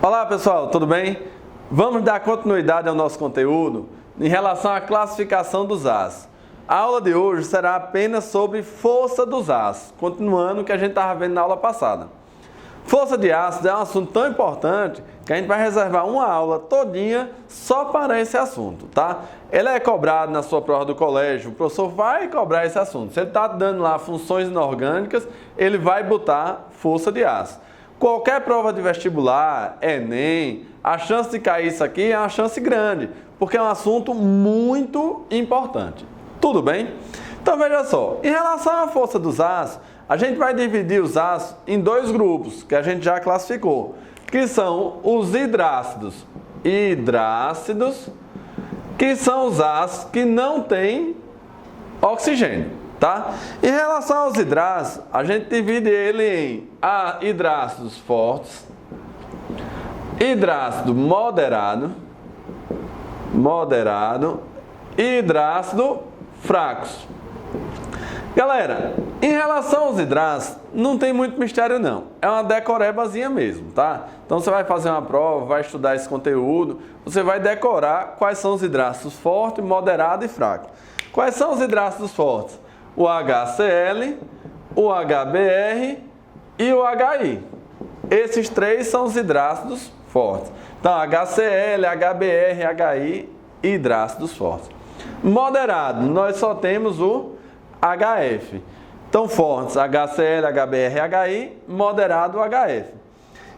Olá pessoal, tudo bem? Vamos dar continuidade ao nosso conteúdo em relação à classificação dos ácidos. A aula de hoje será apenas sobre força dos ácidos, continuando o que a gente estava vendo na aula passada. Força de ácidos é um assunto tão importante que a gente vai reservar uma aula todinha só para esse assunto, tá? Ele é cobrado na sua prova do colégio, o professor vai cobrar esse assunto. Se ele está dando lá funções inorgânicas, ele vai botar força de ácido. Qualquer prova de vestibular, Enem, a chance de cair isso aqui é uma chance grande, porque é um assunto muito importante. Tudo bem? Então veja só, em relação à força dos ácidos, a gente vai dividir os ácidos em dois grupos, que a gente já classificou, que são os hidrácidos. Hidrácidos, que são os ácidos que não têm oxigênio. Tá? Em relação aos hidrácidos, a gente divide ele em hidrácidos fortes, hidrácido moderado e hidrácido fracos. Galera, em relação aos hidrácidos, não tem muito mistério não. É uma decorebazinha mesmo, tá? Então você vai fazer uma prova, vai estudar esse conteúdo, você vai decorar quais são os hidrácidos fortes, moderado e fraco. Quais são os hidrácidos fortes? O HCl, o HBr e o HI. Esses três são os hidrácidos fortes. Então, HCl, HBr, HI e hidrácidos fortes. Moderado, nós só temos o HF. Então, fortes, HCl, HBr, HI, moderado, o HF.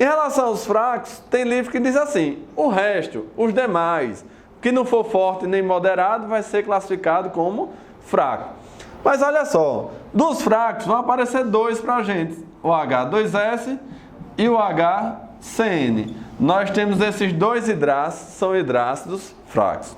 Em relação aos fracos, tem livro que diz assim, o resto, os demais, que não for forte nem moderado, vai ser classificado como fraco. Mas olha só, dos fracos vão aparecer dois para a gente, o H2S e o HCN. Nós temos esses dois hidrácidos, são hidrácidos fracos.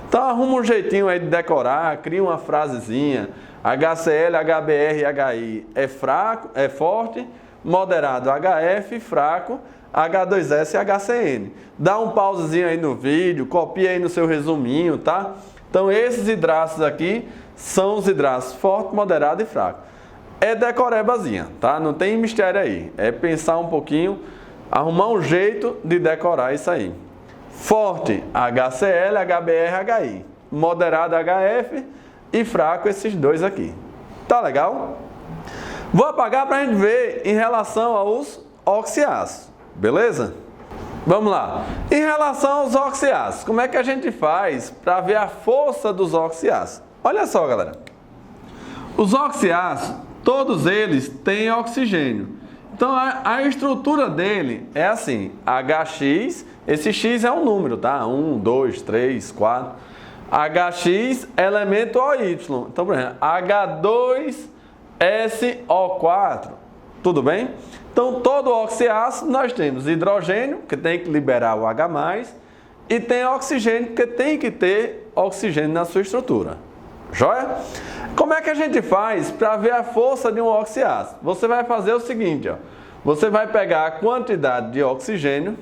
Então arruma um jeitinho aí de decorar, cria uma frasezinha, HCl, HBr e HI é fraco, é forte, moderado HF, fraco, H2S e HCN. Dá um pausezinho aí no vídeo, copia aí no seu resuminho, tá? Então esses hidrácidos aqui são os hidrácidos forte, moderado e fraco. É decorebazinha, tá? Não tem mistério aí. É pensar um pouquinho, arrumar um jeito de decorar isso aí. Forte, HCl, HBr, HI. Moderado, HF e fraco esses dois aqui. Tá legal? Vou apagar para a gente ver em relação aos oxiácidos. Beleza? Vamos lá. Em relação aos oxiácidos, como é que a gente faz para ver a força dos oxiácidos? Olha só, galera. Os oxiácidos, todos eles têm oxigênio. Então, a estrutura dele é assim. HX, esse X é um número, tá? 1, 2, 3, 4. HX, elemento OY. Então, por exemplo, H2SO4. Tudo bem? Então, todo oxiácido nós temos hidrogênio, que tem que liberar o H+, e tem oxigênio, que tem que ter oxigênio na sua estrutura. Joia? Como é que a gente faz para ver a força de um oxiácido? Você vai fazer o seguinte, ó. Você vai pegar a quantidade de oxigênio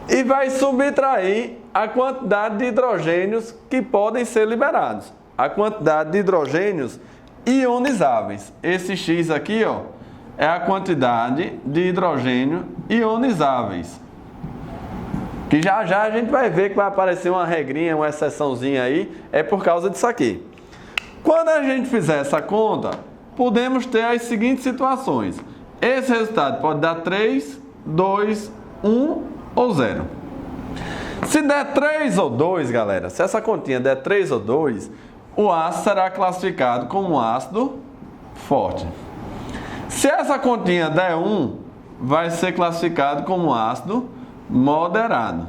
e vai subtrair a quantidade de hidrogênios que podem ser liberados. A quantidade de hidrogênios ionizáveis. Esse X aqui, ó, é a quantidade de hidrogênio ionizáveis. Que já a gente vai ver que vai aparecer uma regrinha, uma exceçãozinha aí, é por causa disso aqui. Quando a gente fizer essa conta, podemos ter as seguintes situações. Esse resultado pode dar 3, 2, 1 ou 0. Se der 3 ou 2, galera, se essa continha der 3 ou 2, o ácido será classificado como ácido forte. Se essa continha der 1, vai ser classificado como ácido moderado.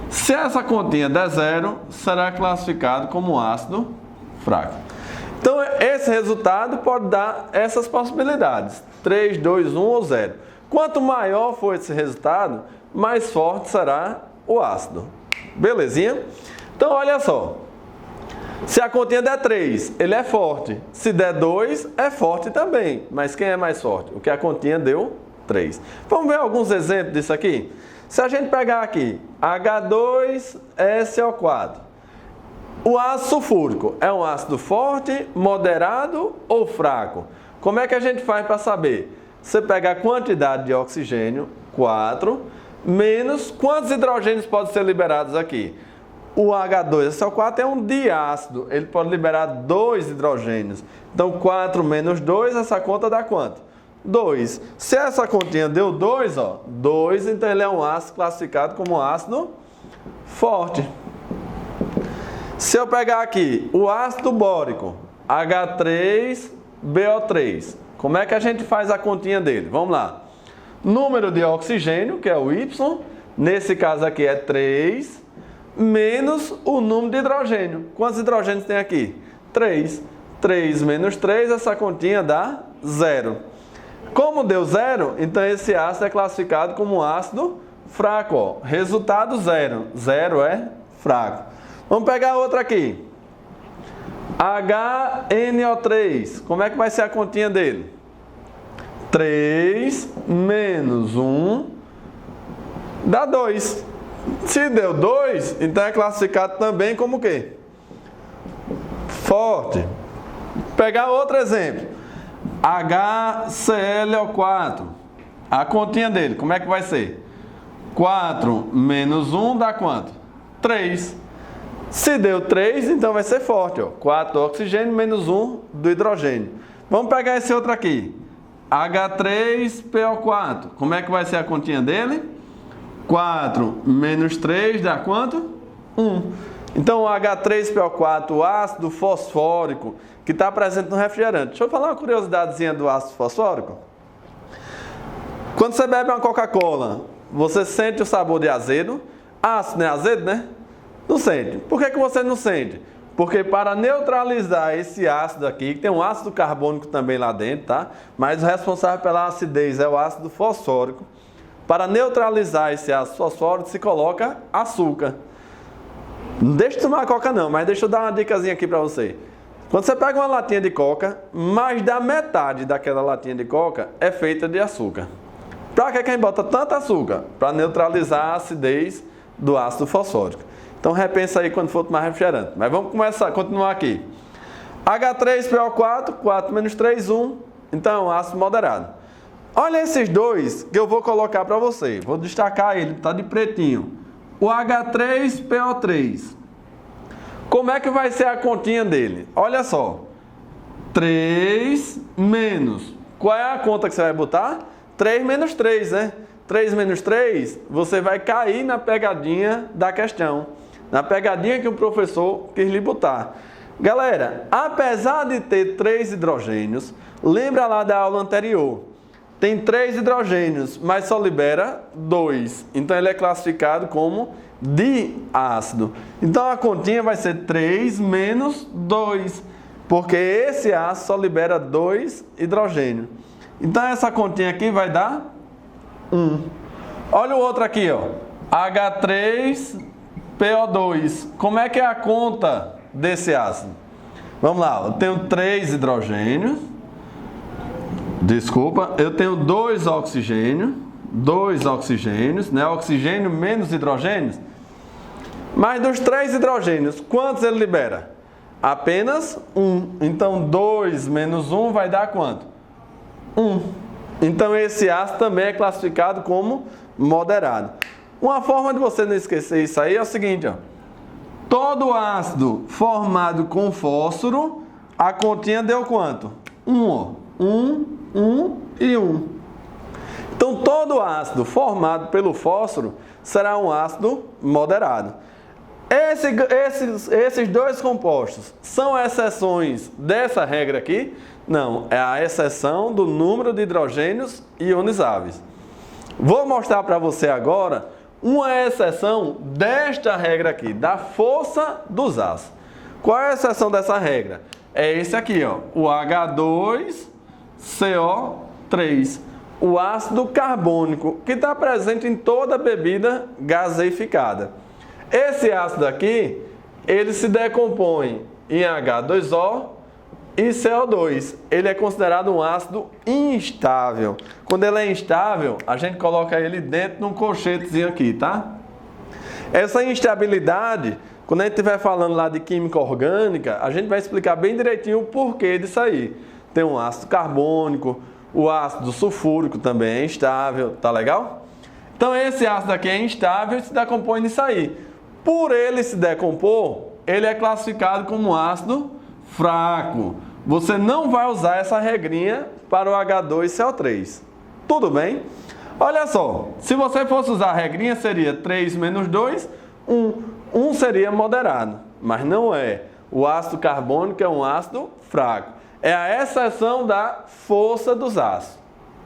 Se essa continha der 0, será classificado como ácido fraco. Então, esse resultado pode dar essas possibilidades. 3, 2, 1 ou 0. Quanto maior for esse resultado, mais forte será o ácido. Belezinha? Então, olha só. Se a continha der 3, ele é forte. Se der 2, é forte também. Mas quem é mais forte? O que a continha deu? 3. Vamos ver alguns exemplos disso aqui? Se a gente pegar aqui H2SO4, O ácido sulfúrico é um ácido forte, moderado ou fraco? Como é que a gente faz para saber? Você pega a quantidade de oxigênio, 4, menos quantos hidrogênios podem ser liberados aqui? O H2SO4 é um diácido, ele pode liberar 2 hidrogênios. Então 4 menos 2, essa conta dá quanto? 2. Se essa continha deu 2, 2, então ele é um ácido classificado como ácido forte. Se eu pegar aqui o ácido bórico, H3BO3, como é que a gente faz a continha dele? Vamos lá. Número de oxigênio, que é o Y, nesse caso aqui é 3, menos o número de hidrogênio. Quantos hidrogênios tem aqui? 3. 3 menos 3, essa continha dá 0. Como deu 0, então esse ácido é classificado como ácido fraco. Resultado 0. 0 é fraco. Vamos pegar outra aqui. HNO3. Como é que vai ser a continha dele? 3 menos 1 dá 2. Se deu 2, então é classificado também como o quê? Forte. Pegar outro exemplo. HClO4. A continha dele, como é que vai ser? 4 menos 1 dá quanto? 3. Se deu 3, então vai ser forte. 4 do oxigênio menos 1 do hidrogênio. Vamos pegar esse outro aqui. H3PO4. Como é que vai ser a continha dele? 4 menos 3 dá quanto? 1. Então o H3PO4, o ácido fosfórico, que está presente no refrigerante. Deixa eu falar uma curiosidadezinha do ácido fosfórico. Quando você bebe uma Coca-Cola, você sente o sabor de azedo. Ácido não é azedo, né? Não sente. Por que você não sente? Porque para neutralizar esse ácido aqui, que tem um ácido carbônico também lá dentro, tá? Mas o responsável pela acidez é o ácido fosfórico. Para neutralizar esse ácido fosfórico, se coloca açúcar. Não deixa de tomar coca não, mas deixa eu dar uma dicasinha aqui para você. Quando você pega uma latinha de coca, mais da metade daquela latinha de coca é feita de açúcar. Para que quem bota tanto açúcar? Para neutralizar a acidez do ácido fosfórico. Então repensa aí quando for tomar refrigerante. Mas vamos continuar aqui. H3PO4, 4 menos 3, 1. Então, ácido moderado. Olha esses dois que eu vou colocar para você. Vou destacar ele, está de pretinho. O H3PO3. Como é que vai ser a continha dele? Olha só. 3 menos. Qual é a conta que você vai botar? 3 menos 3, né? 3 menos 3, você vai cair na pegadinha da questão. Na pegadinha que o professor quis lhe botar. Galera, apesar de ter 3 hidrogênios, lembra lá da aula anterior. Tem 3 hidrogênios, mas só libera 2. Então ele é classificado como diácido. Então a continha vai ser 3 menos 2. Porque esse ácido só libera 2 hidrogênios. Então essa continha aqui vai dar 1. Olha o outro aqui, ó. H3PO2. Como é que é a conta desse ácido? Vamos lá, eu tenho 3 hidrogênios. Desculpa, eu tenho 2 oxigênios. 2 oxigênios, né? Oxigênio menos hidrogênios. Mas dos 3 hidrogênios, quantos ele libera? Apenas 1. Então 2 menos 1 vai dar quanto? 1. Então esse ácido também é classificado como moderado. Uma forma de você não esquecer isso aí é o seguinte, ó. Todo ácido formado com fósforo, a continha deu quanto? 1, ó. 1 e 1. Então todo ácido formado pelo fósforo será um ácido moderado. Esses dois compostos são exceções dessa regra aqui? Não, é a exceção do número de hidrogênios ionizáveis. Vou mostrar para você agora uma exceção desta regra aqui, da força dos ácidos. Qual é a exceção dessa regra? É esse aqui, ó, o H2CO3, o ácido carbônico, que está presente em toda bebida gaseificada. Esse ácido aqui, ele se decompõe em H2O e CO2. Ele é considerado um ácido instável. Quando ele é instável, a gente coloca ele dentro de um colchetezinho aqui, tá? Essa instabilidade Quando a gente estiver falando lá de química orgânica, a gente vai explicar bem direitinho o porquê disso aí. Tem um ácido carbônico, o ácido sulfúrico também é instável, tá legal? Então esse ácido aqui é instável e se decompõe nisso aí. Por ele se decompor, ele é classificado como ácido fraco. Você não vai usar essa regrinha para o H2CO3. Tudo bem? Olha só, se você fosse usar a regrinha, seria 3 menos 2, 1. 1 seria moderado, mas não é. O ácido carbônico é um ácido fraco. É a exceção da força dos ácidos.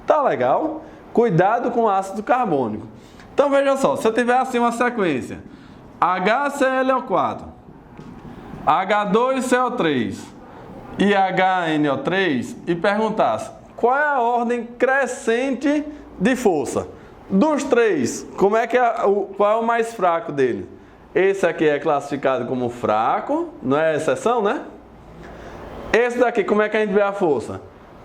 Tá legal? Cuidado com o ácido carbônico. Então veja só, se eu tiver assim uma sequência, HClO4, H2CO3 e HNO3 e perguntasse qual é a ordem crescente de força dos três, como é que qual é o mais fraco dele? Esse aqui é classificado como fraco, não é exceção, né? Esse daqui, como é que a gente vê a força?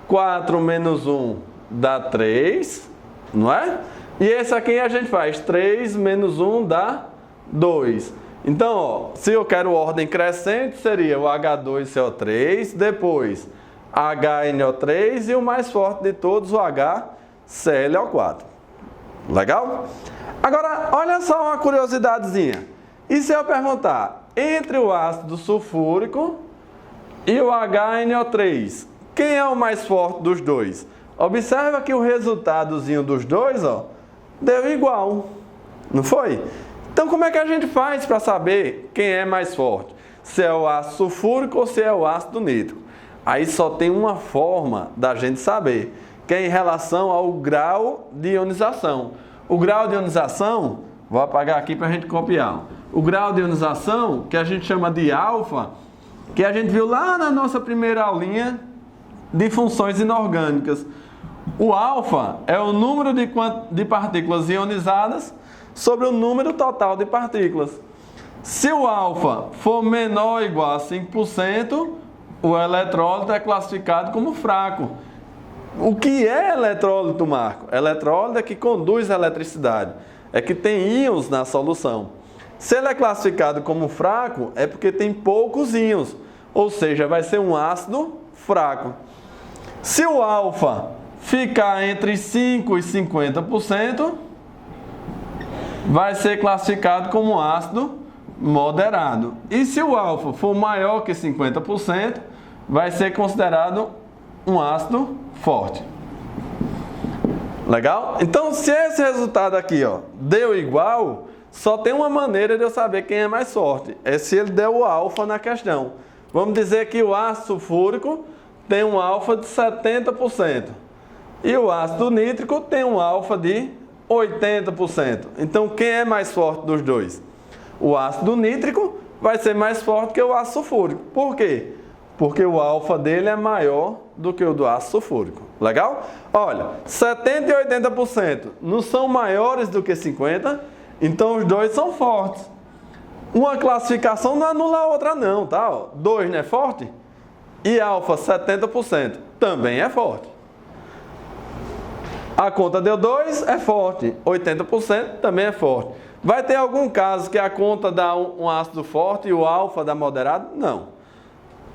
4 menos 1 dá 3, não é? E esse aqui a gente faz 3 menos 1 dá 2. Então, ó, se eu quero ordem crescente, seria o H2CO3, depois HNO3 e o mais forte de todos, o HClO4. Legal? Agora, olha só uma curiosidadezinha. E se eu perguntar, entre o ácido sulfúrico e o HNO3, quem é o mais forte dos dois? Observa que o resultadozinho dos dois, ó, deu igual, não foi? Então, como é que a gente faz para saber quem é mais forte? Se é o ácido sulfúrico ou se é o ácido nítrico? Aí só tem uma forma da gente saber, que é em relação ao grau de ionização. O grau de ionização, vou apagar aqui para a gente copiar. O grau de ionização, que a gente chama de alfa, que a gente viu lá na nossa primeira aulinha de funções inorgânicas. O alfa é o número de partículas ionizadas sobre o número total de partículas. Se o alfa for menor ou igual a 5%, o eletrólito é classificado como fraco. O que é eletrólito, Marco? Eletrólito é que conduz a eletricidade, é que tem íons na solução. Se ele é classificado como fraco, é porque tem poucos íons, ou seja, vai ser um ácido fraco. Se o alfa ficar entre 5% e 50%, vai ser classificado como ácido moderado. E se o alfa for maior que 50%, vai ser considerado um ácido forte. Legal? Então, se esse resultado aqui, ó, deu igual, só tem uma maneira de eu saber quem é mais forte. É se ele der o alfa na questão. Vamos dizer que o ácido sulfúrico tem um alfa de 70%. E o ácido nítrico tem um alfa de 80%. Então, quem é mais forte dos dois? O ácido nítrico vai ser mais forte que o ácido sulfúrico. Por quê? Porque o alfa dele é maior do que o do ácido sulfúrico. Legal? Olha, 70% e 80% não são maiores do que 50%, então os dois são fortes. Uma classificação não anula a outra não, tá? 2 não é forte? E alfa 70% também é forte. A conta deu 2, é forte. 80% também é forte. Vai ter algum caso que a conta dá um ácido forte e o alfa dá moderado? Não.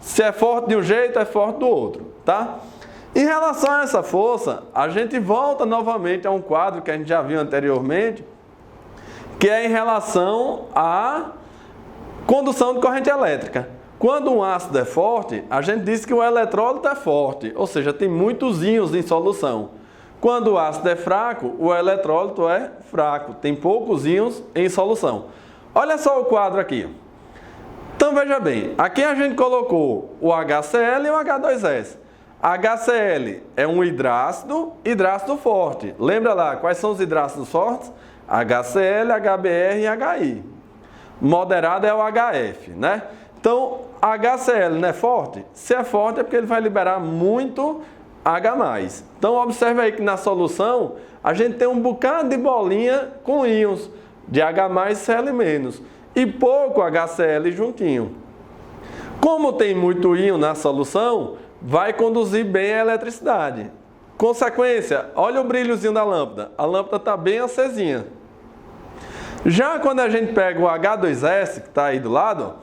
Se é forte de um jeito, é forte do outro, tá? Em relação a essa força, a gente volta novamente a um quadro que a gente já viu anteriormente, que é em relação à condução de corrente elétrica. Quando um ácido é forte, a gente diz que o eletrólito é forte, ou seja, tem muitos íons em solução. Quando o ácido é fraco, o eletrólito é fraco, tem poucos íons em solução. Olha só o quadro aqui. Então veja bem, aqui a gente colocou o HCl e o H2S. HCl é um hidrácido forte. Lembra lá, quais são os hidrácidos fortes? HCl, HBr e HI. Moderado é o HF, né? Então, HCl não é forte? Se é forte é porque ele vai liberar muito H+. Então, observe aí que na solução, a gente tem um bocado de bolinha com íons de H+, Cl-, e pouco HCl juntinho. Como tem muito íon na solução, vai conduzir bem a eletricidade. Consequência, olha o brilhozinho da lâmpada. A lâmpada está bem acesinha. Já quando a gente pega o H2S, que está aí do lado,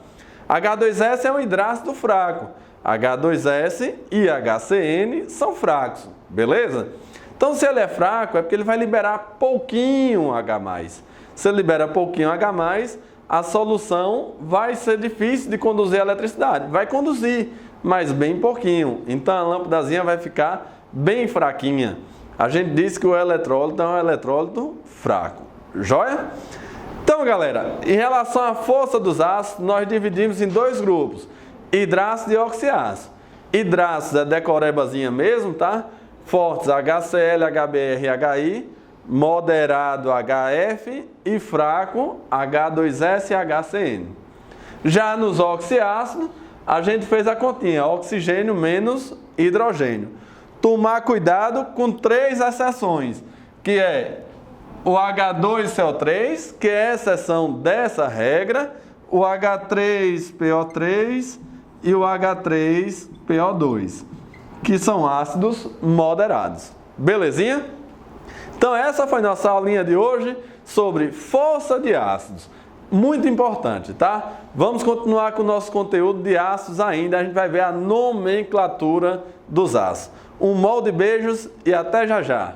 H2S é um hidrácido fraco. H2S e HCN são fracos, beleza? Então, se ele é fraco, é porque ele vai liberar pouquinho H+. Se ele libera pouquinho H+, a solução vai ser difícil de conduzir a eletricidade. Vai conduzir, mas bem pouquinho. Então, a lâmpadazinha vai ficar bem fraquinha. A gente disse que o eletrólito é um eletrólito fraco. Joia? Então, galera, em relação à força dos ácidos, nós dividimos em dois grupos, hidrácido e oxiácido. Hidrácido é decorebazinha mesmo, tá? Fortes HCl, HBr e HI, moderado HF e fraco H2S e HCN. Já nos oxiácidos, a gente fez a continha, oxigênio menos hidrogênio. Tomar cuidado com 3 exceções, que é o H2CO3, que é a exceção dessa regra, o H3PO3 e o H3PO2, que são ácidos moderados. Belezinha? Então essa foi nossa aulinha de hoje sobre força de ácidos. Muito importante, tá? Vamos continuar com o nosso conteúdo de ácidos ainda, a gente vai ver a nomenclatura dos ácidos. Um molde de beijos e até já já!